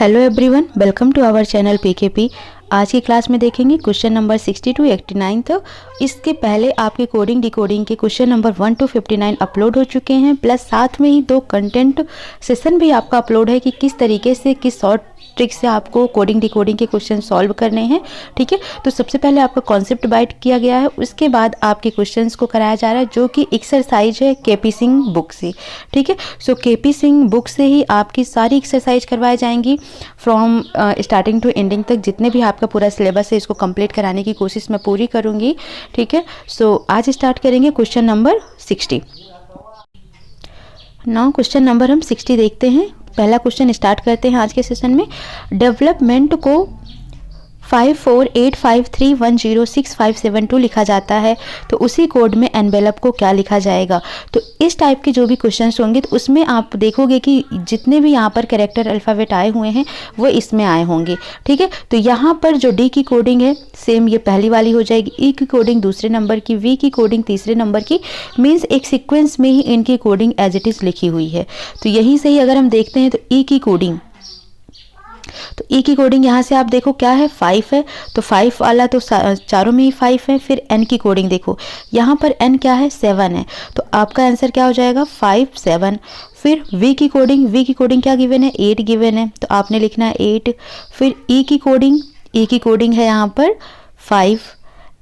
Hello everyone, welcome to our channel PKP. आज की class में देखेंगे क्वेश्चन नंबर 60 टू 89 तक। इसके पहले आपके कोडिंग डिकोडिंग के क्वेश्चन नंबर 1 टू 59 अपलोड हो चुके हैं, प्लस साथ में ही 2 कंटेंट सेशन भी आपका अपलोड है कि किस तरीके से, किस शॉर्ट ट्रिक से आपको कोडिंग डिकोडिंग के क्वेश्चन सॉल्व करने हैं। ठीक है, तो सबसे पहले आपका कॉन्सेप्ट बाइट किया गया है, उसके बाद आपके क्वेश्चंस को कराया जा रहा है जो कि एक्सरसाइज है केपी सिंह बुक से। ठीक है, सो केपी सिंह बुक से ही आपकी सारी एक्सरसाइज करवाई जाएंगी फ्रॉम स्टार्टिंग टू एंडिंग तक। जितने भी आपका पूरा सिलेबस है इसको कंप्लीट कराने की कोशिश मैं पूरी करूंगी। ठीक है, सो आज स्टार्ट करेंगे question number 60। Now question number हम 60 देखते हैं। पहला क्वेश्चन स्टार्ट करते हैं आज के सेशन में। डेवलपमेंट को 548531066572 लिखा जाता है, तो उसी कोड में एनवेलप को क्या लिखा जाएगा। तो इस टाइप के जो भी क्वेश्चंस होंगे तो उसमें आप देखोगे कि जितने भी यहाँ पर कैरेक्टर अल्फ़ाबेट आए हुए हैं वो इसमें आए होंगे। ठीक है, तो यहाँ पर जो डी की कोडिंग है सेम ये पहली वाली हो जाएगी, ई की कोडिंग दूसरे नंबर की, वी की कोडिंग तीसरे नंबर की। मीन्स एक सीक्वेंस में ही इनकी कोडिंग एज इट इज़ लिखी हुई है। तो यही सही अगर हम देखते हैं तो ई की कोडिंग, तो ई की कोडिंग यहाँ से आप देखो क्या है, 5 है, तो 5 वाला तो चारों में ही 5 है। फिर एन की कोडिंग देखो, यहाँ पर एन क्या है, 7 है, तो आपका आंसर क्या हो जाएगा, 5 7। फिर वी की कोडिंग, वी की कोडिंग क्या गिवन है, 8 गिवन है, तो आपने लिखना है 8। फिर ई की कोडिंग, ई की कोडिंग है यहाँ पर 5,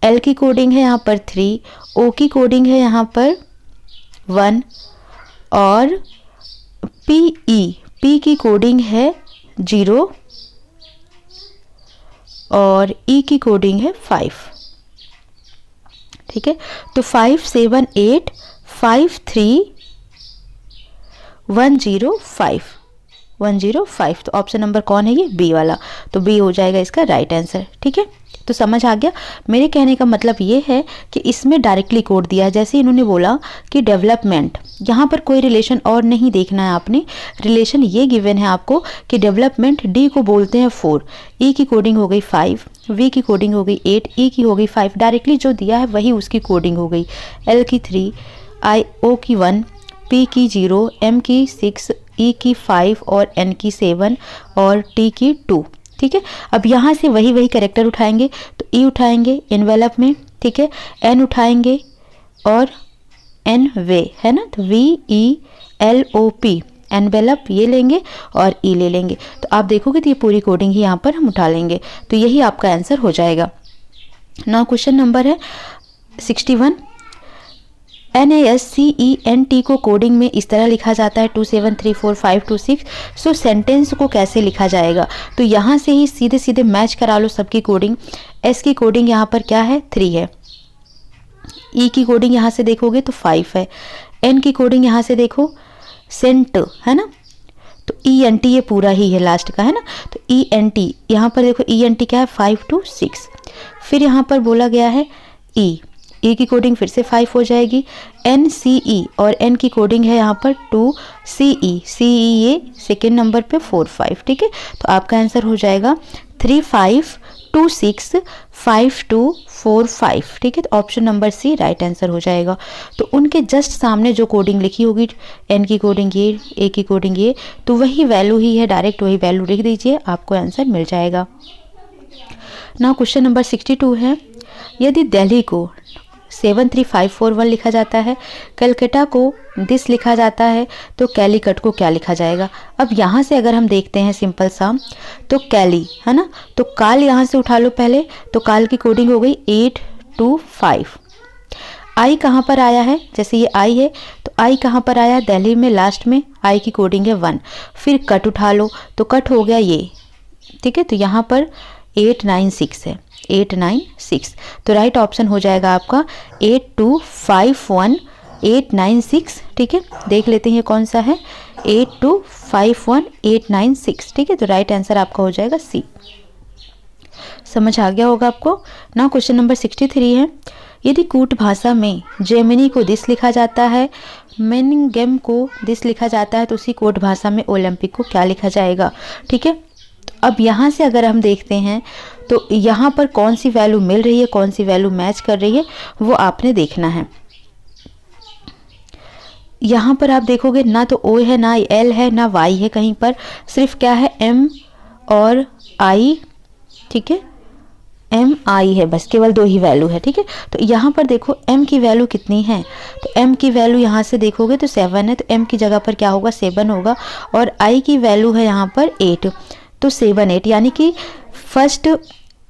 एल की कोडिंग है यहाँ पर 3, ओ की कोडिंग है यहाँ पर 1 और पी की कोडिंग है 0 और ई की कोडिंग है 5। ठीक है, तो 5 7 8 5 3 105 तो ऑप्शन नंबर कौन है, ये बी वाला, तो बी हो जाएगा इसका राइट आंसर। ठीक है, तो समझ आ गया। मेरे कहने का मतलब ये है कि इसमें डायरेक्टली कोड दिया है, जैसे इन्होंने बोला कि डेवलपमेंट, यहाँ पर कोई रिलेशन और नहीं देखना है आपने, रिलेशन ये गिवन है आपको कि डेवलपमेंट डी को बोलते हैं 4, ई की कोडिंग हो गई 5, वी की कोडिंग हो गई 8, ई की हो गई 5, डायरेक्टली जो दिया है वही उसकी कोडिंग हो गई। एल की 3, आई ओ की 1, पी की 0, एम की 6, ई की 5 और एन की 7 और टी की 2। ठीक है, अब यहाँ से वही कैरेक्टर उठाएंगे, तो ई उठाएंगे एनवेलप में, ठीक है, एन उठाएंगे और एन वे है ना, तो V E L O P envelope ये लेंगे और ई ले लेंगे, तो आप देखोगे तो ये पूरी कोडिंग ही यहाँ पर हम उठा लेंगे, तो यही आपका आंसर हो जाएगा। नाउ क्वेश्चन नंबर है 61। NASCENT को कोडिंग में इस तरह लिखा जाता है 2734526। सो सेंटेंस को कैसे लिखा जाएगा, तो यहाँ से ही सीधे सीधे मैच करा लो सबकी कोडिंग। एस की कोडिंग यहाँ पर क्या है, 3 है, ई की कोडिंग यहाँ से देखोगे तो 5 है, एन की कोडिंग यहाँ से देखो सेंट है ना, तो ENT ये पूरा ही है लास्ट का है ना, तो ENT यहाँ पर देखो ENT क्या है 5 to 6। फिर यहाँ पर बोला गया है ई की कोडिंग फिर से 5 हो जाएगी। NCE और एन की कोडिंग है यहाँ पर 2, CE ये सेकेंड नंबर पे 4 5। ठीक है, तो आपका आंसर हो जाएगा 3 5 2 6 5 2 4 5। ठीक है, तो option number C right answer हो जाएगा। तो उनके जस्ट सामने जो कोडिंग लिखी होगी, एन की कोडिंग ये, ए की कोडिंग ये, तो वही वैल्यू ही है, डायरेक्ट वही वैल्यू लिख दीजिए, आपको आंसर मिल जाएगा। नाउ क्वेश्चन नंबर 62 है। यदि दिल्ली को 73541 लिखा जाता है, कलकत्ता को दिस लिखा जाता है, तो कैलीकट को क्या लिखा जाएगा। अब यहाँ से अगर हम देखते हैं सिंपल सा, तो कैली है ना, तो काल यहाँ से उठा लो पहले, तो काल की कोडिंग हो गई 8 2 5। आई कहाँ पर आया है, जैसे ये आई है, तो आई कहाँ पर आया है, दिल्ली में लास्ट में, आई की कोडिंग है 1। फिर कट उठा लो, तो कट हो गया ये। ठीक है, तो यहाँ पर 8 9 6 है, 8 9 6, तो राइट ऑप्शन हो जाएगा आपका 8 2 5 1 8 9 6। ठीक है, देख लेते हैं ये कौन सा है, 8 2 5 1 8 9 6। ठीक है, तो राइट आंसर आपका हो जाएगा सी। समझ आ गया होगा आपको। ना क्वेश्चन नंबर 63 है। यदि कूट भाषा में जेमिनी को दिस लिखा जाता है, मेनिंगम को दिस लिखा जाता है, तो उसी कोट भाषा में ओलंपिक को क्या लिखा जाएगा। ठीक है, अब यहाँ से अगर हम देखते हैं तो यहाँ पर कौन सी वैल्यू मिल रही है, कौन सी वैल्यू मैच कर रही है, वो आपने देखना है। यहाँ पर आप देखोगे ना तो ओ है, ना एल है, ना वाई है, कहीं पर सिर्फ क्या है एम और आई, ठीक है, एम आई है, बस केवल 2 ही वैल्यू है, ठीक है। तो यहाँ पर देखो m की वैल्यू कितनी है, तो m की वैल्यू यहाँ से देखोगे तो 7 है, तो m की जगह पर क्या होगा 7 होगा, और i की वैल्यू है यहाँ पर 8, तो 7 8, यानी कि फर्स्ट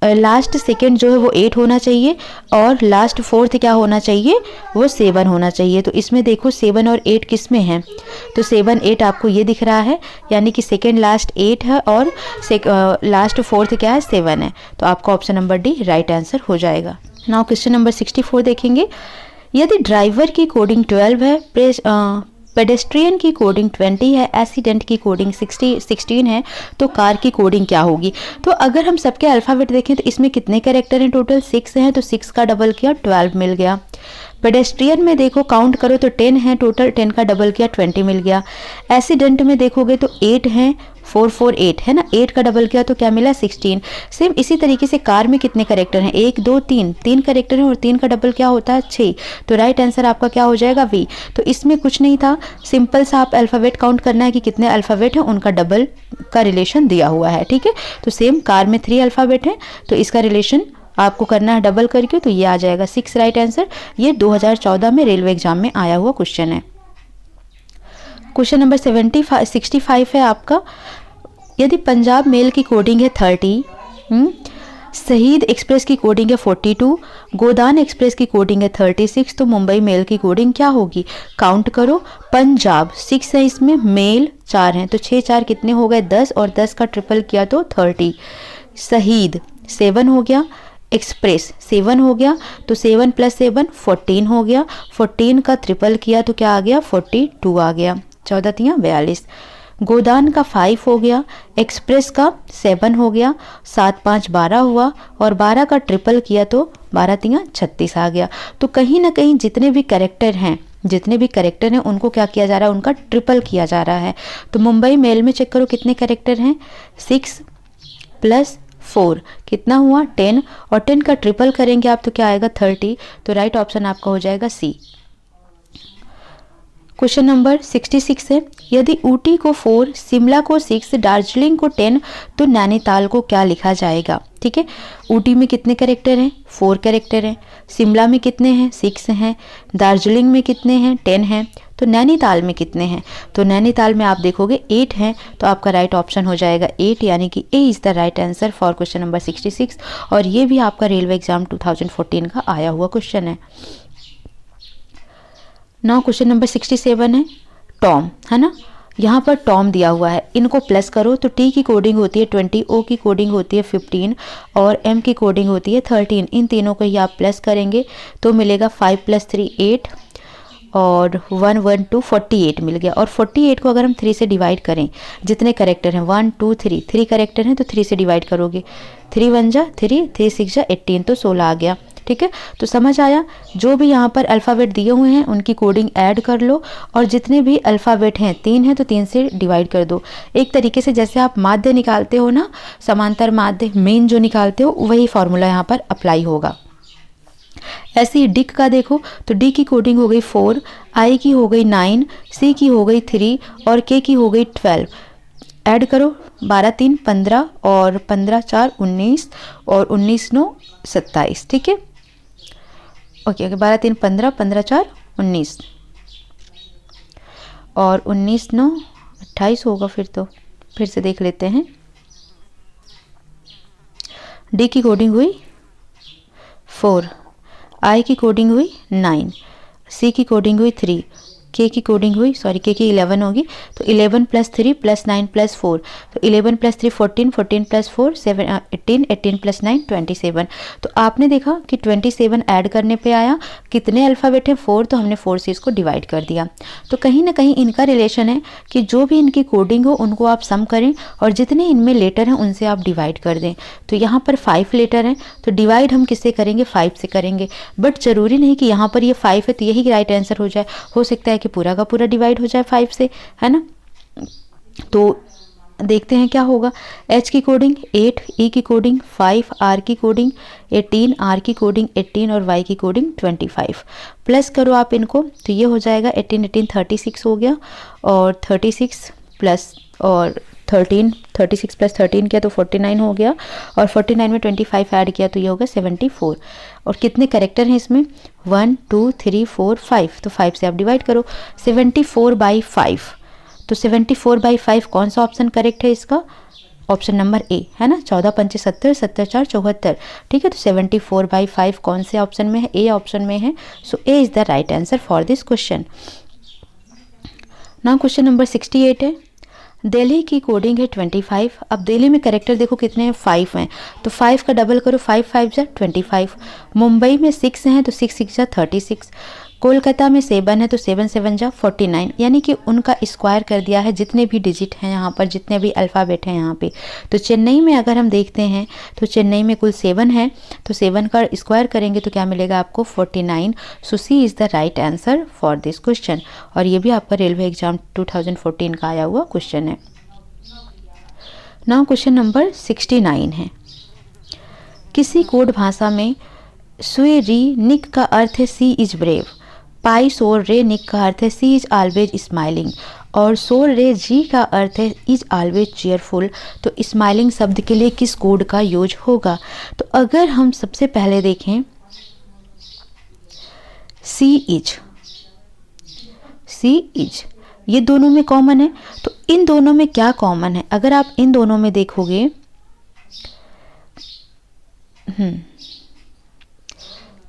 लास्ट सेकेंड जो है वो 8 होना चाहिए और लास्ट फोर्थ क्या होना चाहिए, वो 7 होना चाहिए। तो इसमें देखो 7 और 8 किस में है, तो 7 8 आपको ये दिख रहा है, यानी कि सेकेंड लास्ट 8 है और लास्ट फोर्थ क्या है 7 है। तो आपका option number D right answer हो जाएगा। नाउ क्वेश्चन नंबर 64 देखेंगे। यदि ड्राइवर की कोडिंग 12 है, पेडेस्ट्रियन की कोडिंग 20 है, एक्सीडेंट की कोडिंग 16 है, तो कार की कोडिंग क्या होगी। तो अगर हम सबके अल्फ़ाबेट देखें तो इसमें कितने कैरेक्टर हैं, टोटल 6 हैं, तो 6 का डबल किया 12 मिल गया। पेडेस्ट्रियन में देखो काउंट करो तो 10 है, टोटल 10 का डबल किया 20 मिल गया। एक्सीडेंट में देखोगे तो 8 हैं, 4 4 8 है ना, 8 का डबल किया तो क्या मिला 16। सेम इसी तरीके से कार में कितने करेक्टर हैं, 1 2 3, 3 करेक्टर हैं और 3 का डबल क्या होता है 6, तो राइट आंसर आपका क्या हो जाएगा वी। तो इसमें कुछ नहीं था, सिंपल सा आप अल्फ़ाबेट काउंट करना है कि कितने अल्फ़ाबेट हैं, उनका डबल का रिलेशन दिया हुआ है, ठीक है। तो सेम कार में 3 अल्फ़ाबेट हैं, तो इसका रिलेशन आपको करना है डबल करके, तो ये आ जाएगा 6 राइट आंसर। ये 2014 में रेलवे एग्जाम में आया हुआ क्वेश्चन है। क्वेश्चन नंबर 65 है आपका। यदि पंजाब मेल की कोडिंग है 30, शहीद एक्सप्रेस की कोडिंग है 42, गोदान एक्सप्रेस की कोडिंग है 36, तो मुंबई मेल की कोडिंग क्या होगी। काउंट करो, पंजाब 6 है, इसमें मेल 4 हैं, तो 6 4 कितने हो गए 10, और 10 का ट्रिपल किया तो 30। शहीद 7 हो गया, एक्सप्रेस 7 हो गया, तो 7 + 7 14 हो गया, 14 का ट्रिपल किया तो क्या आ गया 42 आ गया, 14 तियाँ 42। गोदान का 5 हो गया, एक्सप्रेस का 7 हो गया, 7 5 12 हुआ, और 12 का ट्रिपल किया तो 12 तियाँ 36 आ गया। तो कहीं ना कहीं जितने भी कैरेक्टर हैं उनको क्या किया जा रहा है, उनका ट्रिपल किया जा रहा है। तो मुंबई मेल में चेक करो कितने कैरेक्टर हैं, 6 + 4 कितना हुआ 10, और 10 का ट्रिपल करेंगे आप तो क्या आएगा 30, तो राइट ऑप्शन आपका हो जाएगा सी। क्वेश्चन नंबर 66 है। यदि ऊटी को 4, शिमला को 6, दार्जिलिंग को 10, तो नैनीताल को क्या लिखा जाएगा, ठीक है। ऊटी में कितने कैरेक्टर हैं, 4 कैरेक्टर हैं, शिमला में कितने हैं 6 हैं, दार्जिलिंग में कितने हैं 10 हैं, तो नैनीताल में कितने हैं, तो नैनीताल में आप देखोगे 8 हैं, तो आपका राइट ऑप्शन हो जाएगा 8, यानी कि A is the right answer for question number 66। और ये भी आपका रेलवे एग्जाम 2014 का आया हुआ क्वेश्चन है। नाउ क्वेश्चन नंबर 67 है टॉम, है ना। यहाँ पर टॉम दिया हुआ है, इनको प्लस करो तो टी की कोडिंग होती है 20, ओ की कोडिंग होती है 15 और एम की कोडिंग होती है 13। इन तीनों को ही आप प्लस करेंगे तो मिलेगा 5 + 3 8 और 1 1 2 48 मिल गया। और 48 को अगर हम 3 से डिवाइड करें, जितने करेक्टर हैं 1 2 3, 3 करेक्टर हैं तो 3 से डिवाइड करोगे, 3 1 जा 3, 3 6 जा 18, तो 16 आ गया, ठीक है। तो समझ आया, जो भी यहाँ पर अल्फ़ाबेट दिए हुए हैं उनकी कोडिंग ऐड कर लो, और जितने भी अल्फ़ाबेट हैं 3 हैं तो 3 से डिवाइड कर दो। एक तरीके से जैसे आप माध्य निकालते हो ना, समांतर माध्य मेन जो निकालते हो, वही फॉर्मूला यहाँ पर अप्लाई होगा। ऐसे ही डी का देखो तो डी की कोडिंग हो गई 4, आई की हो गई 9, सी की हो गई 3 और के की हो गई 12। ऐड करो 12 3 15 और 15 4 19 और 19 9 27, ठीक है। ओके 12 3 15, 15 4 19 और 19 9 28 होगा, फिर से देख लेते हैं। डी की कोडिंग हुई 4, आई की कोडिंग हुई 9, सी की कोडिंग हुई 3, के की कोडिंग हुई के की 11 होगी, तो 11 + 3 + 9 + 4, तो 11 + 3 14, 14 + 4 18, 18 + 9 27। तो आपने देखा कि 27 ऐड करने पे आया, कितने अल्फ़ाबेट हैं 4, तो हमने 4 से इसको डिवाइड कर दिया। तो कहीं ना कहीं इनका रिलेशन है कि जो भी इनकी कोडिंग हो उनको आप सम करें और जितने इनमें लेटर हैं उनसे आप डिवाइड कर दें। तो यहाँ पर 5 लेटर हैं, तो डिवाइड हम किससे करेंगे 5 से करेंगे, बट ज़रूरी नहीं कि यहाँ पर ये 5 है तो यही राइट आंसर हो जाए, हो सकता है कि पूरा का पूरा डिवाइड हो जाए 5 से, है ना। तो देखते हैं क्या होगा। एच की कोडिंग 8, ई की कोडिंग 5, आर की कोडिंग 18, आर की कोडिंग 18 और वाई की कोडिंग 25। प्लस करो आप इनको तो ये हो जाएगा 18 18 36 हो गया, और 36 + और 36 प्लस 13 किया तो 49 हो गया, और 49 में 25 ऐड किया तो ये होगा 74। और कितने करेक्टर हैं इसमें, 1 2 3 4 5, तो 5 से आप डिवाइड करो, 74/5। तो 74/5 कौन सा ऑप्शन करेक्ट है इसका, ऑप्शन नंबर ए है ना, 14 पंचे 70, 70 4 74, ठीक है। तो 74/5 कौन से ऑप्शन में है, ए ऑप्शन में है। So A is the right answer for this question. Now question number 68 है, दिल्ली की कोडिंग है 25। अब दिल्ली में करेक्टर देखो कितने हैं, 5 हैं, तो 5 का डबल करो, 5 5 जा 25। मुंबई में 6 हैं तो 6 6 जा 36। कोलकाता में 7 है तो 7 7 जा 49, यानी कि उनका स्क्वायर कर दिया है जितने भी डिजिट हैं यहाँ पर, जितने भी अल्फ़ाबेट हैं यहाँ पे। तो चेन्नई में अगर हम देखते हैं तो चेन्नई में कुल 7 है, तो 7 का स्क्वायर करेंगे तो क्या मिलेगा आपको, 49। So C is the right answer for this question. और ये भी आपका रेलवे एग्जाम 2014 का आया हुआ क्वेश्चन है। नाउ क्वेश्चन नंबर 69 है, किसी कोड भाषा में सुए री निक का अर्थ है सी इज ब्रेव, पाई सोर रे निक का अर्थ है सी इज ऑलवेज स्माइलिंग, और सोर रे जी का अर्थ है इज ऑलवेज चीयरफुल। तो स्माइलिंग शब्द के लिए किस कोड का यूज होगा। तो अगर हम सबसे पहले देखें सी इज, ये दोनों में कॉमन है, तो इन दोनों में क्या कॉमन है, अगर आप इन दोनों में देखोगे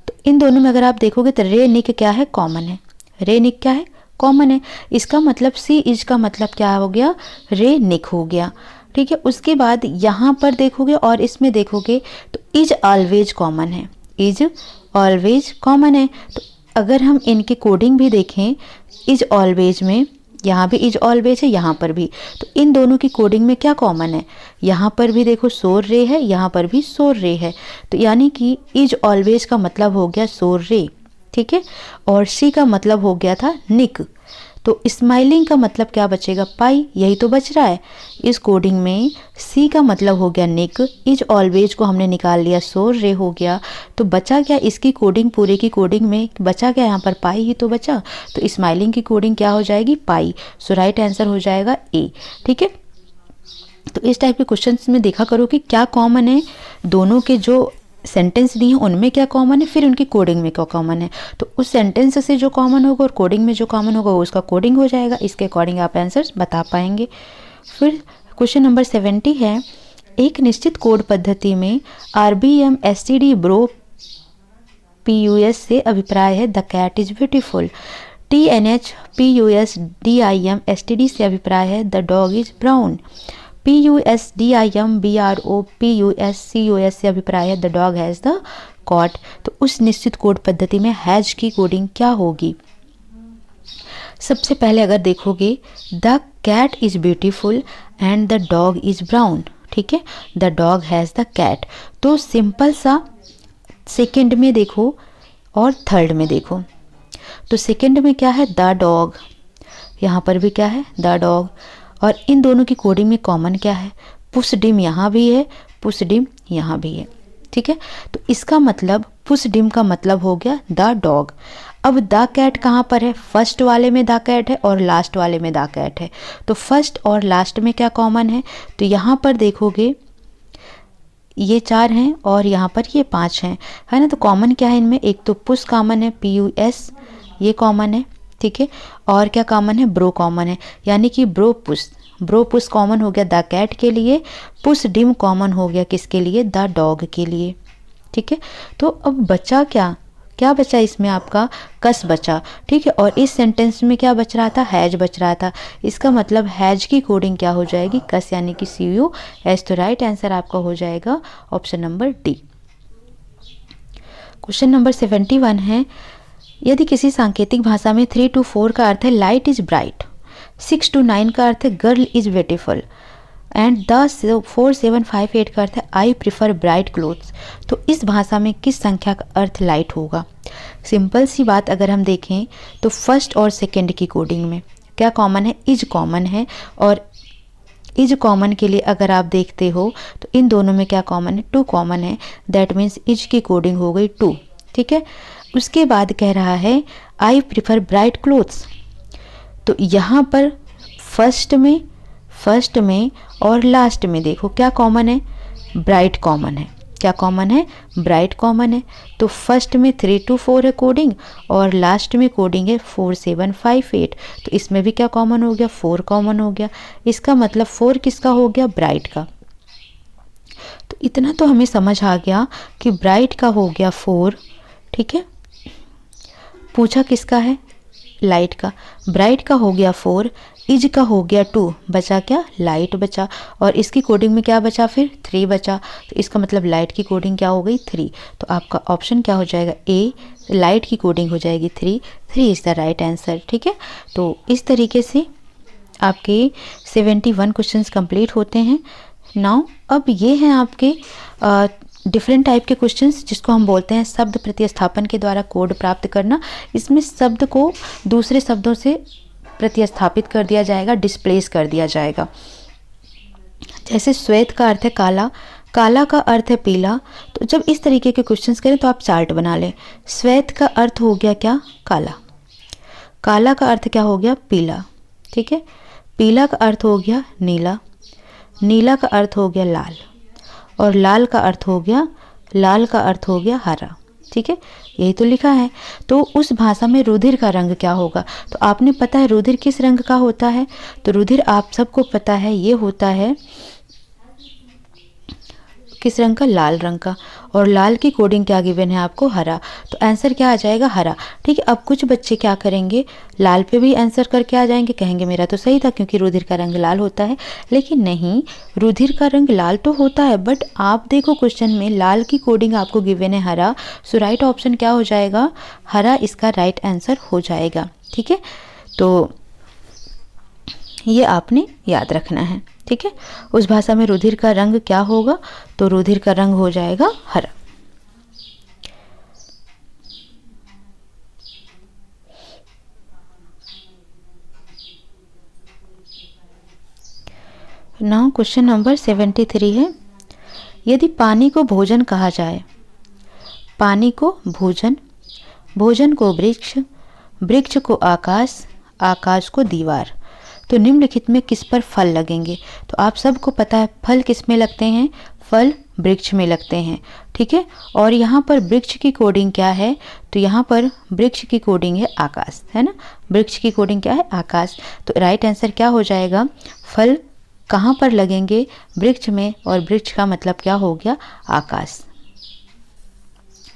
तो इन दोनों में अगर आप देखोगे तो रे निक क्या है, कॉमन है, रे निक क्या है, कॉमन है। इसका मतलब सी इज का मतलब क्या हो गया, रे निक हो गया, ठीक है। उसके बाद यहाँ पर देखोगे और इसमें देखोगे तो इज ऑलवेज कॉमन है, इज ऑलवेज कॉमन है। तो अगर हम इनकी कोडिंग भी देखें, इज ऑलवेज में यहाँ भी इज ऑलवेज है, यहाँ पर भी, तो इन दोनों की कोडिंग में क्या कॉमन है, यहाँ पर भी देखो सोर रे है, यहाँ पर भी सोर रे है, तो यानी कि इज ऑलवेज का मतलब हो गया सोर रे, ठीक है। और सी का मतलब हो गया था निक, तो स्माइलिंग का मतलब क्या बचेगा, पाई, यही तो बच रहा है इस कोडिंग में। सी का मतलब हो गया निक, इज ऑलवेज को हमने निकाल लिया, सोर रे हो गया, तो बचा क्या इसकी कोडिंग, पूरे की कोडिंग में बचा क्या, यहाँ पर पाई ही तो बचा, तो स्माइलिंग की कोडिंग क्या हो जाएगी, पाई। सो राइट आंसर हो जाएगा ए, ठीक है। तो इस टाइप के क्वेश्चंस में देखा करो कि क्या कॉमन है, दोनों के जो सेंटेंस दिए हैं उनमें क्या कॉमन है, फिर उनकी कोडिंग में क्या कॉमन है, तो उस सेंटेंस से जो कॉमन होगा और कोडिंग में जो कॉमन होगा वो उसका कोडिंग हो जाएगा, इसके अकॉर्डिंग आप आंसर्स बता पाएंगे। फिर क्वेश्चन नंबर 70 है, एक निश्चित कोड पद्धति में RBM STD ब्रो PUS से अभिप्राय है the cat is beautiful, TNH PUS DIM STD से अभिप्राय है the dog is brown, PUSDIM BRO PUS CUS से अभिप्राय है the dog has the cot. तो उस निश्चित कोड पद्धति में हैज की कोडिंग क्या होगी। सबसे पहले अगर देखोगे the cat is beautiful and the dog is brown, ठीक है, the dog has the cat, तो सिंपल सा सेकेंड में देखो और थर्ड में देखो, तो सेकेंड में क्या है, द डॉग, यहाँ पर भी क्या है, द डॉग, और इन दोनों की कोडिंग में कॉमन क्या है, पुश डिम यहाँ भी है, पुश डिम यहाँ भी है, ठीक है। तो इसका मतलब पुश डिम का मतलब हो गया द डॉग। अब द कैट कहाँ पर है, फर्स्ट वाले में द कैट है और लास्ट वाले में द कैट है, तो फर्स्ट और लास्ट में क्या कॉमन है, तो यहाँ पर देखोगे ये 4 हैं और यहाँ पर ये 5 हैं, है ना। तो कॉमन क्या है इनमें, एक तो पुश कॉमन है, PUS ये कॉमन है, ठीक है, और क्या कॉमन है, ब्रो कॉमन है, यानी कि ब्रो पुश कॉमन हो गया द कैट के लिए, पुश डिम कॉमन हो गया किसके लिए, द डॉग के लिए, ठीक है। तो अब बचा क्या बचा इसमें आपका कस बचा, ठीक है, और इस सेंटेंस में क्या बच रहा था, हैज बच रहा था, इसका मतलब हैज की कोडिंग क्या हो जाएगी, कस यानी कि CUS। तो राइट आंसर आपका हो जाएगा option number D. Question number 71 है, यदि किसी सांकेतिक भाषा में 3 to 4 का अर्थ है लाइट इज ब्राइट, 6 to 9 का अर्थ है गर्ल इज ब्यूटीफुल एंड 4 7 5 8 का अर्थ है आई प्रिफर ब्राइट क्लोथ्स, तो इस भाषा में किस संख्या का अर्थ लाइट होगा। सिंपल सी बात अगर हम देखें तो फर्स्ट और सेकंड की कोडिंग में क्या कॉमन है, इज कॉमन है, और इज कॉमन के लिए अगर आप देखते हो तो इन दोनों में क्या कॉमन है, 2 कॉमन है, दैट मीन्स इज की कोडिंग हो गई 2, ठीक है। उसके बाद कह रहा है आई प्रिफर ब्राइट क्लोथ्स, तो यहाँ पर फर्स्ट में और लास्ट में देखो क्या कॉमन है, ब्राइट कॉमन है। क्या कॉमन है, ब्राइट कॉमन है। तो फर्स्ट में 3 to 4 है कोडिंग और लास्ट में कोडिंग है 4 7 5 8। तो इसमें भी क्या कॉमन हो गया, 4 कॉमन हो गया। इसका मतलब 4 किसका हो गया, ब्राइट का। तो इतना तो हमें समझ आ गया कि ब्राइट का हो गया 4, ठीक है। पूछा किसका है, लाइट का। ब्राइट का हो गया 4, इज का हो गया 2, बचा क्या, लाइट बचा। और इसकी कोडिंग में क्या बचा, फिर 3 बचा। तो इसका मतलब लाइट की कोडिंग क्या हो गई, 3। तो आपका ऑप्शन क्या हो जाएगा, ए, लाइट की कोडिंग हो जाएगी 3। 3 इज़ द राइट आंसर, ठीक है। तो इस तरीके से आपके 71 क्वेश्चंस कंप्लीट होते हैं। नाउ अब ये हैं आपके डिफरेंट टाइप के क्वेश्चंस जिसको हम बोलते हैं शब्द प्रतिस्थापन के द्वारा कोड प्राप्त करना। इसमें शब्द को दूसरे शब्दों से प्रतिस्थापित कर दिया जाएगा, डिस्प्लेस कर दिया जाएगा। जैसे श्वेत का अर्थ है काला, काला का अर्थ है पीला। तो जब इस तरीके के क्वेश्चंस करें तो आप चार्ट बना लें। श्वेत का अर्थ हो गया क्या, काला। काला का अर्थ क्या हो गया, पीला, ठीक है। पीला का अर्थ हो गया नीला। नीला का अर्थ हो गया लाल। और लाल का अर्थ हो गया हरा, ठीक है। यही तो लिखा है। तो उस भाषा में रुधिर का रंग क्या होगा। तो आपने पता है रुधिर किस रंग का होता है। तो रुधिर आप सबको पता है ये होता है किस रंग का, लाल रंग का। और लाल की कोडिंग क्या गिवन है आपको, हरा। तो आंसर क्या आ जाएगा, हरा, ठीक है। अब कुछ बच्चे क्या करेंगे, लाल पे भी आंसर करके आ जाएंगे, कहेंगे मेरा तो सही था क्योंकि रुधिर का रंग लाल होता है। लेकिन नहीं, रुधिर का रंग लाल तो होता है बट आप देखो क्वेश्चन में लाल की कोडिंग आपको गिवन है हरा। सो राइट ऑप्शन क्या हो जाएगा, हरा इसका राइट आंसर हो जाएगा, ठीक है। तो ये आपने याद रखना है, ठीक है। उस भाषा में रुधिर का रंग क्या होगा, तो रुधिर का रंग हो जाएगा हरा। नाउ क्वेश्चन नंबर 73 है, यदि पानी को भोजन कहा जाए, पानी को भोजन, भोजन को वृक्ष, वृक्ष को आकाश, आकाश को दीवार, तो निम्नलिखित में किस पर फल लगेंगे। तो आप सबको पता है फल किस में लगते हैं, फल वृक्ष में लगते हैं, ठीक है। और यहाँ पर वृक्ष की कोडिंग क्या है, तो यहाँ पर वृक्ष की कोडिंग है आकाश, है ना। वृक्ष की कोडिंग क्या है, आकाश। तो राइट आंसर क्या हो जाएगा, फल कहाँ पर लगेंगे, वृक्ष में। और वृक्ष का मतलब क्या हो गया, आकाश,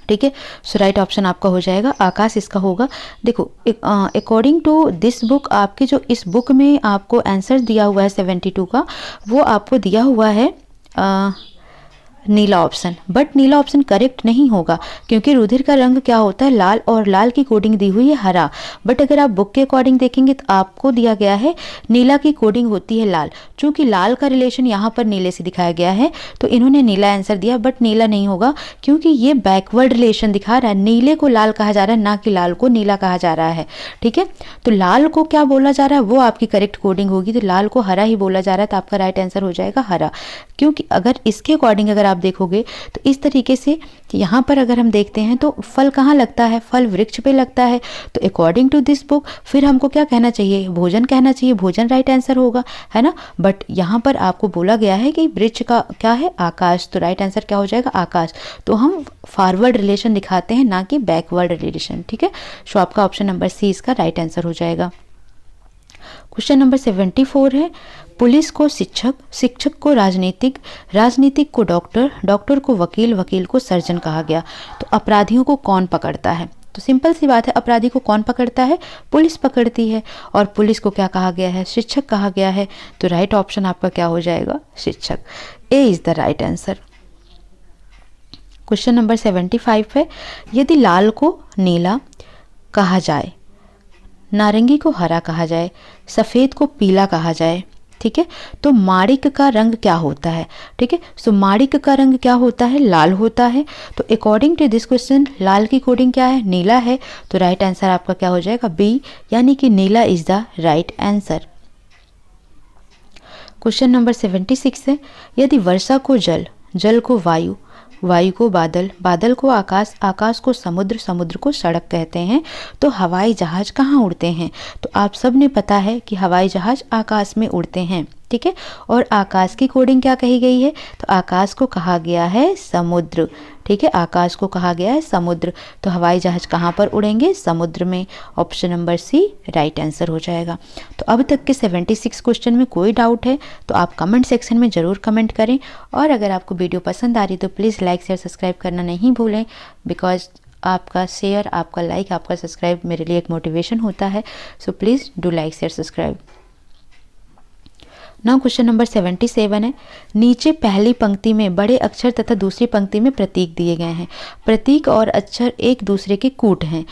ठीक है। सो राइट ऑप्शन आपका हो जाएगा आकाश, इसका होगा। देखो अकॉर्डिंग टू दिस बुक, आपके जो इस बुक में आपको आंसर दिया हुआ है 72 का, वो आपको दिया हुआ है नीला ऑप्शन। बट नीला ऑप्शन करेक्ट नहीं होगा क्योंकि रुधिर का रंग क्या होता है, लाल, और लाल की कोडिंग दी हुई है हरा। बट अगर आप बुक के अकॉर्डिंग देखेंगे तो आपको दिया गया है नीला की कोडिंग होती है लाल। चूंकि लाल का रिलेशन यहाँ पर नीले से दिखाया गया है तो इन्होंने नीला आंसर दिया, बट नीला नहीं होगा क्योंकि ये बैकवर्ड रिलेशन दिखा रहा है। नीले को लाल कहा जा रहा है, ना कि लाल को नीला कहा जा रहा है, ठीक है। तो लाल को क्या बोला जा रहा है वो आपकी करेक्ट कोडिंग होगी, तो लाल को हरा ही बोला जा रहा है, तो आपका राइट आंसर हो जाएगा हरा। क्योंकि अगर इसके अकॉर्डिंग अगर आप देखोगे तो इस तरीके से यहाँ पर अगर हम देखते हैं तो फल कहाँ लगता है, फल वृक्ष पे लगता है। तो अकॉर्डिंग टू दिस बुक फिर हमको क्या कहना चाहिए, भोजन कहना चाहिए, भोजन राइट आंसर होगा, है ना। बट यहाँ पर आपको बोला गया है कि वृक्ष का क्या है, आकाश। तो राइट आंसर क्या हो जाएगा, आकाश। तो हम फॉरवर्ड रिलेशन दिखाते हैं, ना कि बैकवर्ड रिलेशन, ठीक है। सो आपका ऑप्शन नंबर सी इसका राइट आंसर हो जाएगा। क्वेश्चन नंबर 74 है, पुलिस को शिक्षक, शिक्षक को राजनीतिक, राजनीतिक को डॉक्टर, डॉक्टर को वकील, वकील को सर्जन कहा गया। तो अपराधियों को कौन पकड़ता है। तो सिंपल सी बात है, अपराधी को कौन पकड़ता है, पुलिस पकड़ती है। और पुलिस को क्या कहा गया है, शिक्षक कहा गया है। तो राइट ऑप्शन आपका क्या हो जाएगा, शिक्षक। A is the right answer. Question number 75 है, यदि लाल को नीला कहा जाए, नारंगी को हरा कहा जाए, सफ़ेद को पीला कहा जाए, ठीक है, तो माणिक का रंग क्या होता है, ठीक है। सो माणिक का रंग क्या होता है, लाल होता है। तो अकॉर्डिंग टू दिस क्वेश्चन लाल की कोडिंग क्या है, नीला है। तो राइट आंसर आपका क्या हो जाएगा, बी, यानी कि नीला is the right answer. Question number 76 है, यदि वर्षा को जल, जल को वायु, वायु को बादल, बादल को आकाश, आकाश को समुद्र, समुद्र को सड़क कहते हैं, तो हवाई जहाज कहाँ उड़ते हैं। तो आप सब ने पता है कि हवाई जहाज आकाश में उड़ते हैं, ठीक है। और आकाश की कोडिंग क्या कही गई है, तो आकाश को कहा गया है समुद्र, ठीक है, आकाश को कहा गया है समुद्र। तो हवाई जहाज कहाँ पर उड़ेंगे, समुद्र में। Option number C right answer हो जाएगा। तो अब तक के 76 क्वेश्चन में कोई डाउट है तो आप कमेंट सेक्शन में ज़रूर कमेंट करें। और अगर आपको वीडियो पसंद आ रही तो प्लीज़ लाइक शेयर सब्सक्राइब करना नहीं भूलें, बिकॉज आपका शेयर, आपका लाइक, आपका सब्सक्राइब मेरे लिए एक मोटिवेशन होता है। So please do like share subscribe. Now question number 77 है, नीचे पहली पंक्ति में बड़े अक्षर तथा दूसरी पंक्ति में प्रतीक दिए गए हैं। प्रतीक और अक्षर एक दूसरे के कूट हैं।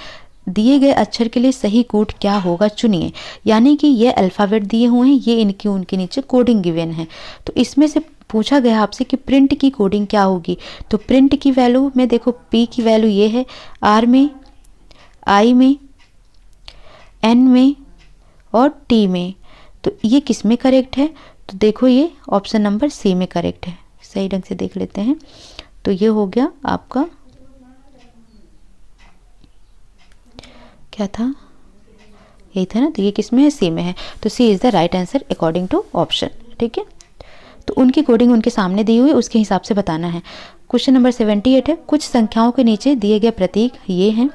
दिए गए अक्षर के लिए सही कूट क्या होगा, चुनिए। यानी कि ये अल्फ़ाबेट दिए हुए हैं, ये इनकी उनके नीचे कोडिंग गिवन है। तो इसमें से पूछा गया आपसे कि प्रिंट की कोडिंग क्या होगी। तो प्रिंट की वैल्यू में देखो, पी की वैल्यू ये है, आर में, आई में, एन में और टी में। तो ये किस में करेक्ट है, तो देखो ये ऑप्शन नंबर सी में करेक्ट है। सही ढंग से देख लेते हैं। तो ये हो गया आपका, क्या था, यही था ना। तो ये किस में है, सी में है। तो C is the right answer according to option, ठीक है। तो उनकी कोडिंग उनके सामने दी हुई, उसके हिसाब से बताना है। क्वेश्चन नंबर 78 है, कुछ संख्याओं के नीचे दिए गए प्रतीक ये हैं,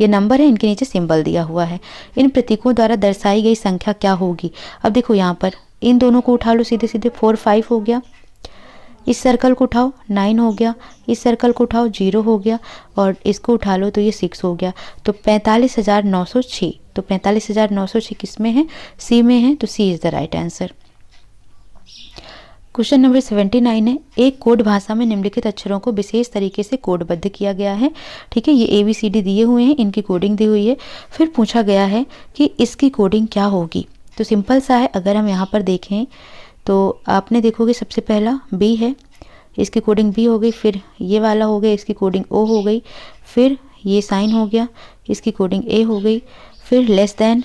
ये नंबर है, इनके नीचे सिंबल दिया हुआ है। इन प्रतीकों द्वारा दर्शाई गई संख्या क्या होगी। अब देखो यहाँ पर इन दोनों को उठा लो सीधे सीधे, 4 5 हो गया। इस सर्कल को उठाओ 9 हो गया, इस सर्कल को उठाओ 0 हो गया, और इसको उठा लो तो ये 6 हो गया। तो 45,906। तो 45,906 किस में है, सी में है। तो C is the right answer. Question number 79 है, एक कोड भाषा में निम्नलिखित अक्षरों को विशेष तरीके से कोडबद्ध किया गया है, ठीक है। ये ABCD दिए हुए हैं, इनकी कोडिंग दी हुई है। फिर पूछा गया है कि इसकी कोडिंग क्या होगी। तो सिंपल सा है, अगर हम यहाँ पर देखें तो आपने देखोगे सबसे पहला B है, इसकी कोडिंग B हो गई। फिर ये वाला हो गया, इसकी कोडिंग O हो गई। फिर ये साइन हो गया, इसकी कोडिंग A हो गई। फिर लेस देन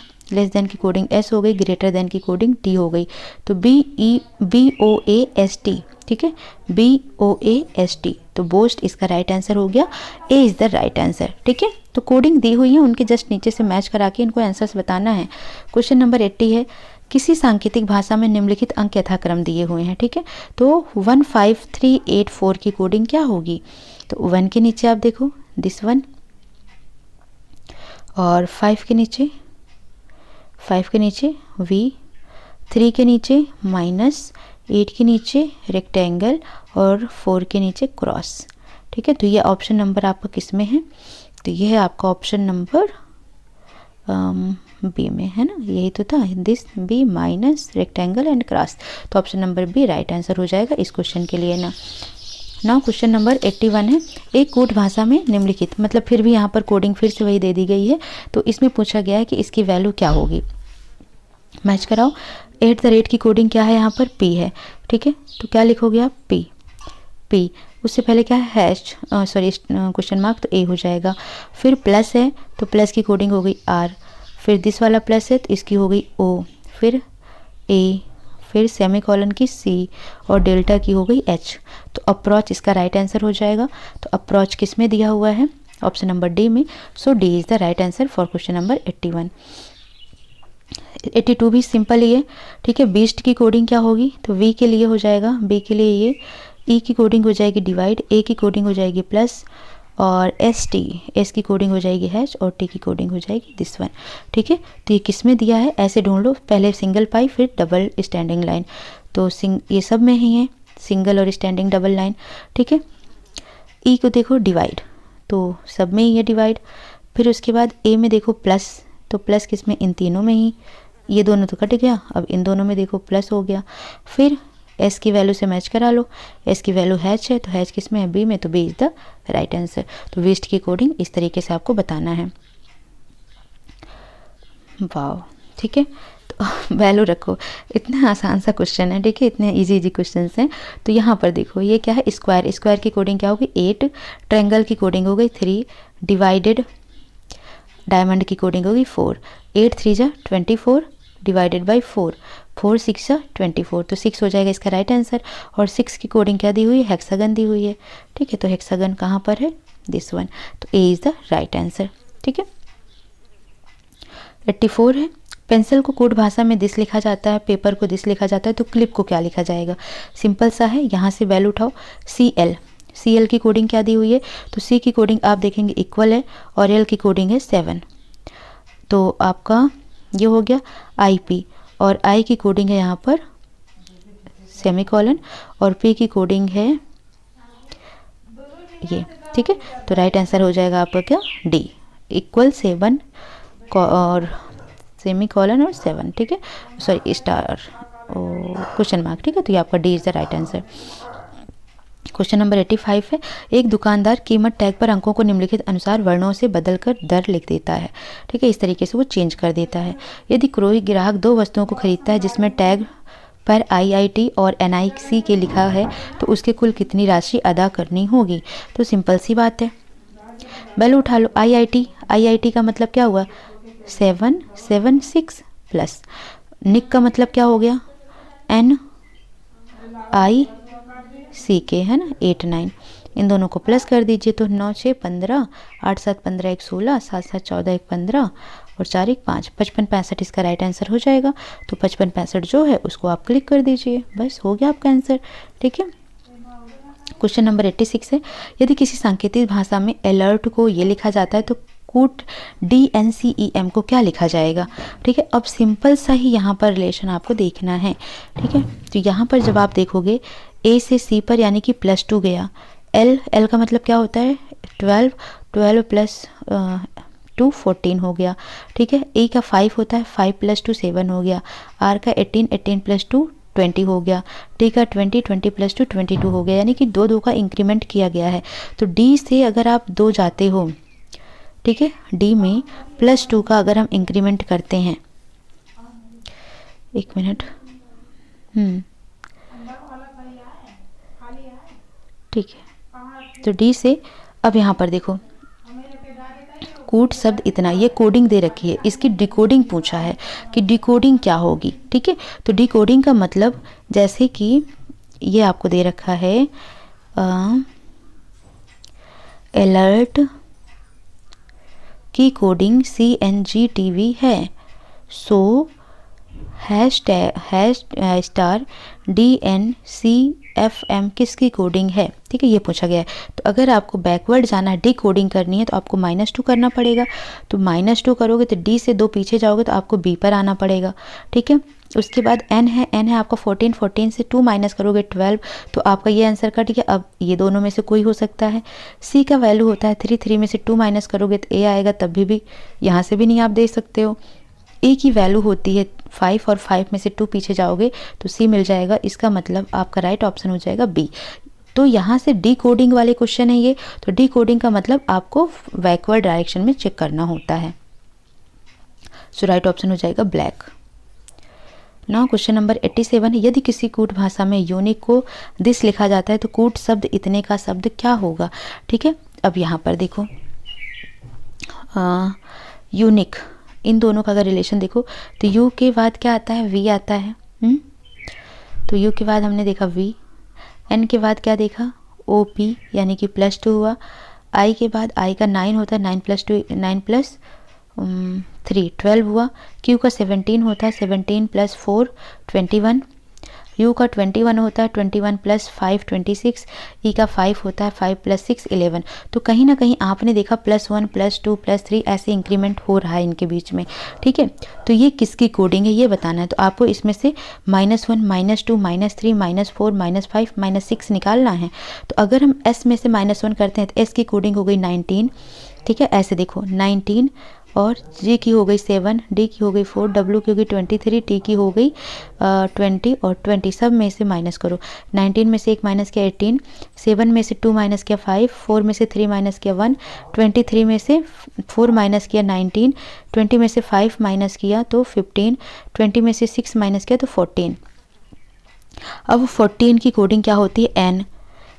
की कोडिंग S हो गई, ग्रेटर देन की कोडिंग T हो गई। तो BOAST, ठीक है, BOAST। तो बोस्ट इसका राइट आंसर हो गया, A is the right answer, ठीक है। तो कोडिंग दी हुई है, उनके जस्ट नीचे से मैच करा के इनको आंसर्स बताना है। क्वेश्चन नंबर 80 है, किसी सांकेतिक भाषा में निम्नलिखित अंक यथाक्रम दिए हुए हैं, ठीक है। तो 15384 की कोडिंग क्या होगी। तो 1 के नीचे आप देखो दिस वन, और 5 के नीचे V, 3 के नीचे -8 के नीचे रेक्टेंगल और 4 के नीचे क्रॉस, ठीक है। तो ये ऑप्शन नंबर आपका किस में है, तो ये है आपका ऑप्शन नंबर बी में, है ना। यही तो था, this B minus rectangle and cross. तो option number B right answer हो जाएगा इस क्वेश्चन के लिए ना। नाउ क्वेश्चन नंबर 81 है, एक कूट भाषा में निम्नलिखित, मतलब फिर भी यहाँ पर कोडिंग फिर से वही दे दी गई है। तो इसमें पूछा गया है कि इसकी वैल्यू क्या होगी, मैच कराओ। @ की कोडिंग क्या है, यहाँ पर P है, ठीक है। तो क्या लिखोगे आप, P। उससे पहले क्या है, हैश, सॉरी क्वेश्चन मार्क, तो A हो जाएगा। फिर प्लस है, तो प्लस की कोडिंग हो गई R। फिर दिस वाला प्लस है, तो इसकी हो गई O। फिर A, फिर सेमीकोलन की C, और डेल्टा की हो गई H। तो अप्रोच इसका राइट आंसर हो जाएगा। तो अप्रोच किस में दिया हुआ है, ऑप्शन नंबर डी में। So D is the right answer for question number 81। 82 भी सिंपल ही है, ठीक है। बीस्ट की कोडिंग क्या होगी, तो V के लिए हो जाएगा, B के लिए ये, E की कोडिंग हो जाएगी डिवाइड, A की कोडिंग हो जाएगी प्लस, और S की कोडिंग हो जाएगी हैश, और T की कोडिंग हो जाएगी दिस वन, ठीक है। तो ये किस में दिया है, ऐसे ढूंढ लो, पहले सिंगल पाई फिर डबल स्टैंडिंग लाइन। तो ये सब में ही है, सिंगल और स्टैंडिंग डबल लाइन, ठीक है। E को देखो डिवाइड, तो सब में ही है डिवाइड। फिर उसके बाद A में देखो प्लस, तो प्लस किस में, इन तीनों में ही। ये दोनों तो कट गया, अब इन दोनों में देखो प्लस हो गया। फिर S की वैल्यू से मैच करा लो, S की वैल्यू हैच है, तो हैच किस में है, B में। तो B is the right answer. तो वेस्ट की कोडिंग इस तरीके से आपको बताना है। वाह, ठीक है। तो वैल्यू रखो, इतना आसान सा क्वेश्चन है, ठीक है, इतने इजी क्वेश्चन हैं। तो यहाँ पर देखो ये क्या है, स्क्वायर की कोडिंग क्या होगी, 8। ट्रायंगल की कोडिंग हो गई 3। डिवाइडेड डायमंड की कोडिंग होगी 4। 8 3 जा 24 डिवाइडेड बाई 4, 4 6 जा 24, तो 6 हो जाएगा इसका राइट आंसर। और 6 की कोडिंग क्या दी हुई है, हेक्सागन दी हुई है, ठीक है। तो हेक्सागन कहाँ पर है, दिस वन। तो A is the right answer, ठीक है। 84 है, पेंसिल को कोड भाषा में दिस लिखा जाता है, पेपर को दिस लिखा जाता है, तो क्लिप को क्या लिखा जाएगा? सिंपल सा है, यहाँ से वैल्यू उठाओ CL। CL की कोडिंग क्या दी हुई है? तो C की कोडिंग आप देखेंगे इक्वल है और L की कोडिंग है 7। तो आपका ये हो गया IP और I की कोडिंग है यहाँ पर सेमीकोलन और P की कोडिंग है ये। ठीक है, तो राइट आंसर हो जाएगा आपका क्या? D इक्वल 7 और सेमीकोलन और 7। ठीक है, सॉरी स्टार और क्वेश्चन मार्क। ठीक है, तो ये आपका D is the right answer. Question number 85 है, एक दुकानदार कीमत टैग पर अंकों को निम्नलिखित अनुसार वर्णों से बदलकर दर लिख देता है। ठीक है, इस तरीके से वो चेंज कर देता है। यदि कोई ग्राहक 2 वस्तुओं को खरीदता है जिसमें टैग पर IIT और NIC के लिखा है, तो उसके कुल कितनी राशि अदा करनी होगी? तो सिंपल सी बात है, वैल्यू उठा लो। IIT का मतलब क्या हुआ? 776 प्लस निक का मतलब क्या हो गया? NICK है ना, 8 9। इन दोनों को प्लस कर दीजिए तो 9 6 15, 8 7 15 1 16, 7 7 14 1 15 और 4 1 5, 55 65 इसका राइट आंसर हो जाएगा। तो 55 65 जो है उसको आप क्लिक कर दीजिए, बस हो गया आपका आंसर। ठीक है, क्वेश्चन नंबर 86 है, यदि किसी सांकेतिक भाषा में अलर्ट को ये लिखा जाता है तो कूट DNCEM को क्या लिखा जाएगा? ठीक है, अब सिंपल सा ही यहाँ पर रिलेशन आपको देखना है। ठीक है, तो यहाँ पर जब आप देखोगे A से C पर यानी कि +2 गया, L का मतलब क्या होता है? 12 प्लस 2 14 हो गया। ठीक है, A का 5 होता है, 5 + 2 7 हो गया। R का 18 + 2 20 हो गया। D का 20 + 2 22 हो गया, यानी कि 2 का इंक्रीमेंट किया गया है। तो D से अगर आप 2 जाते हो, ठीक है, D में +2 का अगर हम इंक्रीमेंट करते हैं, 1 मिनट, ठीक है, तो D से अब यहाँ पर देखो कूट शब्द इतना, ये कोडिंग दे रखी है, इसकी डिकोडिंग पूछा है कि डिकोडिंग क्या होगी। ठीक है, तो डिकोडिंग का मतलब जैसे कि ये आपको दे रखा है अलर्ट की कोडिंग CNGTV है, सो #* DNCFM किसकी कोडिंग है? ठीक है, ये पूछा गया है। तो अगर आपको बैकवर्ड जाना है, डी कोडिंग करनी है, तो आपको -2 करना पड़ेगा। तो -2 करोगे तो D से 2 पीछे जाओगे तो आपको B पर आना पड़ेगा। ठीक है, उसके बाद N है आपका 14, 14 से 2 माइनस करोगे 12, तो आपका ये आंसर कट गया। अब ये दोनों में से कोई हो सकता है। C का वैल्यू होता है 3, 3 में से 2 माइनस करोगे तो A आएगा, तब भी यहाँ से भी नहीं आप दे सकते हो। A की वैल्यू होती है 5 और 5 में से 2 पीछे जाओगे तो C मिल जाएगा। इसका मतलब आपका राइट ऑप्शन हो जाएगा B। तो यहाँ से डी कोडिंग वाले क्वेश्चन है ये। तो डी कोडिंग का मतलब आपको बैकवर्ड डायरेक्शन में चेक करना होता है। सो राइट ऑप्शन हो जाएगा ब्लैक। नाउ क्वेश्चन नंबर 87, यदि किसी कूट भाषा में यूनिक को दिस लिखा जाता है तो कूट शब्द इतने का शब्द क्या होगा? ठीक है, अब यहाँ पर देखो यूनिक, इन दोनों का अगर रिलेशन देखो तो यू के बाद क्या आता है? वी आता है। तो यू के बाद हमने देखा वी, एन के बाद क्या देखा? ओ पी, यानी कि +2 हुआ। आई के बाद आई का 9 होता है, 9 + 2 9 + 3 12 हुआ। क्यू का 17 होता है, 17 + 4 21। यू का 21 होता है, 21 + 5 26। ई का 5 होता है, 5 + 6 11। तो कहीं ना कहीं आपने देखा +1 +2 +3 ऐसे इंक्रीमेंट हो रहा है इनके बीच में। ठीक है, तो ये किसकी कोडिंग है ये बताना है। तो आपको इसमें से -1 -2 -3 -4 -5 -6 निकालना है। तो अगर हम एस में से -1 करते हैं तो एस की कोडिंग हो गई 19। ठीक है, ऐसे देखो 19 और जी की हो गई 7, डी की हो गई 4, डब्ल्यू की हो गई 23, टी की हो गई 20 और 20 सब में से माइनस करो। 19 में से 1 माइनस किया 18, 7 में से 2 माइनस किया 5, 4 में से 3 माइनस किया 1, 23 में से 4 माइनस किया 19, 20 में से 5 माइनस किया तो 15, 20 में से 6 माइनस किया तो 14। अब 14 की कोडिंग क्या होती है? एन।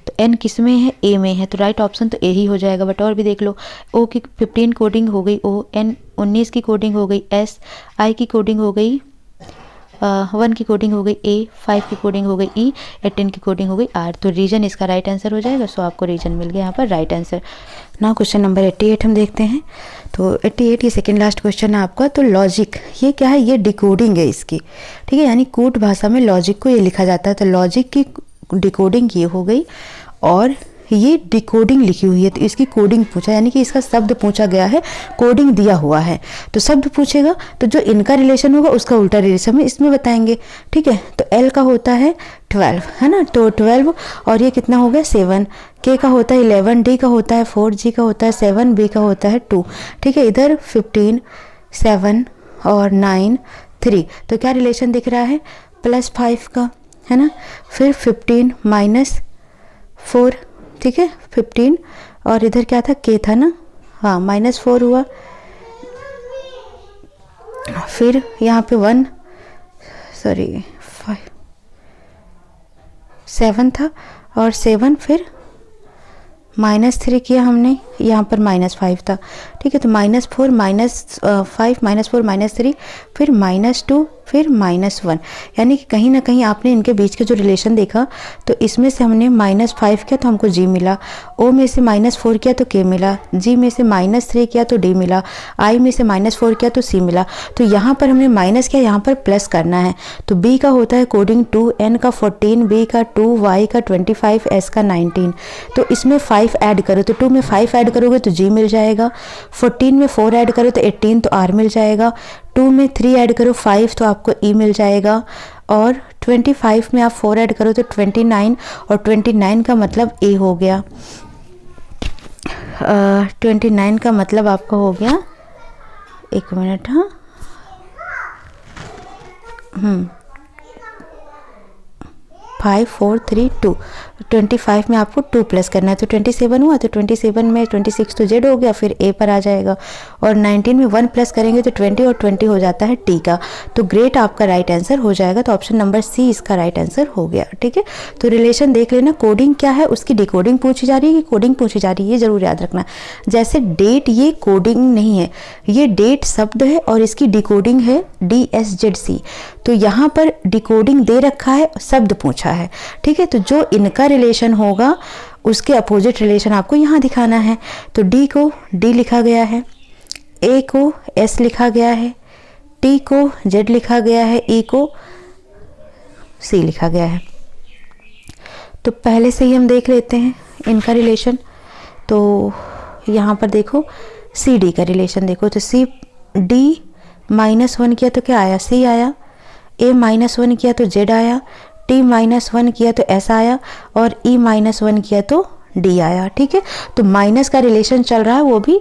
तो एन किस में है? ए में है, तो राइट ऑप्शन तो ए ही हो जाएगा। बट और भी देख लो, ओ की 15 कोडिंग हो गई ओ, एन 19 की कोडिंग हो गई एस, आई की कोडिंग हो गई 1 की कोडिंग हो गई ए, 5 की कोडिंग हो गई ई, 10 की कोडिंग हो गई आर। तो रीजन इसका राइट आंसर हो जाएगा। सो आपको रीजन मिल गया यहाँ पर राइट आंसर। ना क्वेश्चन नंबर 88 हम देखते हैं। तो 88 ये सेकेंड लास्ट क्वेश्चन है आपका। तो लॉजिक ये क्या है, ये डिकोडिंग है इसकी, ठीक है, यानी कोड भाषा में लॉजिक को ये लिखा जाता है। तो लॉजिक की डिकोडिंग ये हो गई और ये डिकोडिंग लिखी हुई है, तो इसकी कोडिंग पूछा, यानी कि इसका शब्द पूछा गया है, कोडिंग दिया हुआ है। तो शब्द पूछेगा तो जो इनका रिलेशन होगा उसका उल्टा रिलेशन में इसमें बताएंगे, ठीक है। तो एल का होता है 12, है ना, तो 12 और ये कितना हो गया 7, के का होता है 11, डी का होता है 4, जी का होता है 7, बी का होता है 2, ठीक है। इधर 15, 7 और 9, 3, तो क्या रिलेशन दिख रहा है +5 का, है ना। फिर 15 - 4, ठीक है, 15 और इधर क्या था के था ना, हाँ -4 हुआ। फिर यहाँ पे 7 था और 7 फिर -3 किया हमने, यहाँ पर -5 था, ठीक है। तो -4 -5 -4 -3 फिर -2 फिर -1, यानी कि कहीं ना कहीं आपने इनके बीच के जो रिलेशन देखा, तो इसमें से हमने -5 किया तो हमको जी मिला, ओ में से -4 किया तो के मिला, जी में से -3 किया तो डी मिला, आई में से -4 किया तो सी मिला। तो यहाँ पर हमने माइनस किया, यहाँ पर प्लस करना है। तो बी का होता है कोडिंग 2, एन का 14, बी का 2, वाई का 25, एस का 19। तो इसमें 5 ऐड करो, तो 2 में 5 ऐड करोगे तो जी मिल जाएगा, 14 में 4 ऐड करो तो 18 तो आर मिल जाएगा, 2 में 3 ऐड करो 5 तो आपको ई मिल जाएगा, और 25 में आप 4 ऐड करो तो 29, और 29 का मतलब ए हो गया। 29 का मतलब आपका हो गया, एक मिनट, हाँ 5 4 3 2, 25 में आपको 2 प्लस करना है, तो 27 हुआ, तो 27 में 26 तो जेड हो गया, फिर ए पर आ जाएगा, और 19 में 1 प्लस करेंगे तो 20, और 20 हो जाता है टी का। तो ग्रेट आपका राइट आंसर हो जाएगा। तो ऑप्शन नंबर सी इसका राइट आंसर हो गया, ठीक है। तो रिलेशन देख लेना, कोडिंग क्या है, उसकी डिकोडिंग पूछी जा रही है कि कोडिंग पूछी जा रही है, ये जरूर याद रखना। जैसे डेट, ये कोडिंग नहीं है, ये डेट शब्द है और इसकी डिकोडिंग है DSZC। तो यहाँ पर डिकोडिंग दे रखा है, शब्द पूछा है, ठीक है। तो जो इनका रिलेशन होगा उसके अपोजिट रिलेशन आपको यहाँ दिखाना है। तो डी को डी लिखा गया है, ए को एस लिखा गया है, टी को जेड लिखा गया है, ई को सी लिखा गया है। तो पहले से ही हम देख लेते हैं इनका रिलेशन। तो यहाँ पर देखो सी डी का रिलेशन देखो, तो सी डी -1 किया तो क्या आया, सी आया, ए -1 किया तो जेड आया, टी -1 किया तो एस आया, और ई -1 किया तो डी आया, ठीक है। तो माइनस का रिलेशन चल रहा है, वो भी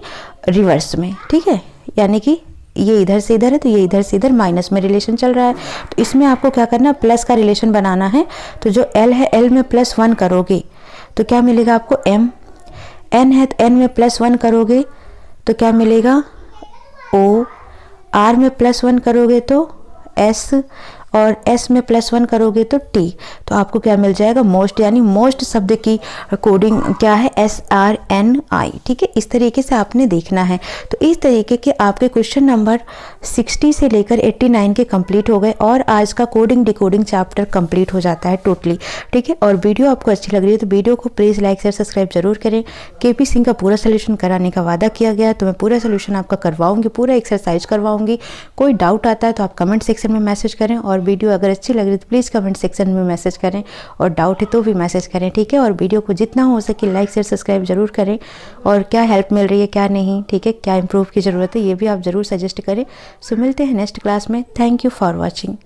रिवर्स में, ठीक है, यानी कि ये इधर से इधर है तो ये इधर से इधर माइनस में रिलेशन चल रहा है। तो इसमें आपको क्या करना है, प्लस का रिलेशन बनाना है। तो जो एल है, एल में +1 करोगे तो क्या मिलेगा आपको एम, एन है तो एन में +1 करोगे तो क्या मिलेगा ओ, आर में +1 करोगे तो एस, और एस में +1 करोगे तो टी। तो आपको क्या मिल जाएगा मोस्ट, यानी मोस्ट शब्द की कोडिंग क्या है SRNI, ठीक है। इस तरीके से आपने देखना है। तो इस तरीके के आपके क्वेश्चन नंबर 60 से लेकर 89 के कंप्लीट हो गए, और आज का कोडिंग डिकोडिंग चैप्टर कंप्लीट हो जाता है टोटली, ठीक है। और वीडियो आपको अच्छी लग रही है तो वीडियो को प्लीज़ लाइक शेयर सब्सक्राइब जरूर करें। KP सिंह का पूरा सोल्यूशन कराने का वादा किया गया, तो मैं पूरा सोल्यूशन आपका करवाऊंगी, पूरा एक्सरसाइज करवाऊंगी। कोई डाउट आता है तो आप कमेंट सेक्शन में मैसेज करें, और वीडियो अगर अच्छी लग रही है तो प्लीज़ कमेंट सेक्शन में मैसेज करें, और डाउट है तो भी मैसेज करें, ठीक है। और वीडियो को जितना हो सके लाइक शेयर सब्सक्राइब जरूर करें, और क्या हेल्प मिल रही है क्या नहीं, ठीक है, क्या इंप्रूव की ज़रूरत है ये भी आप ज़रूर सजेस्ट करें। सो मिलते हैं नेक्स्ट क्लास में। Thank you for watching.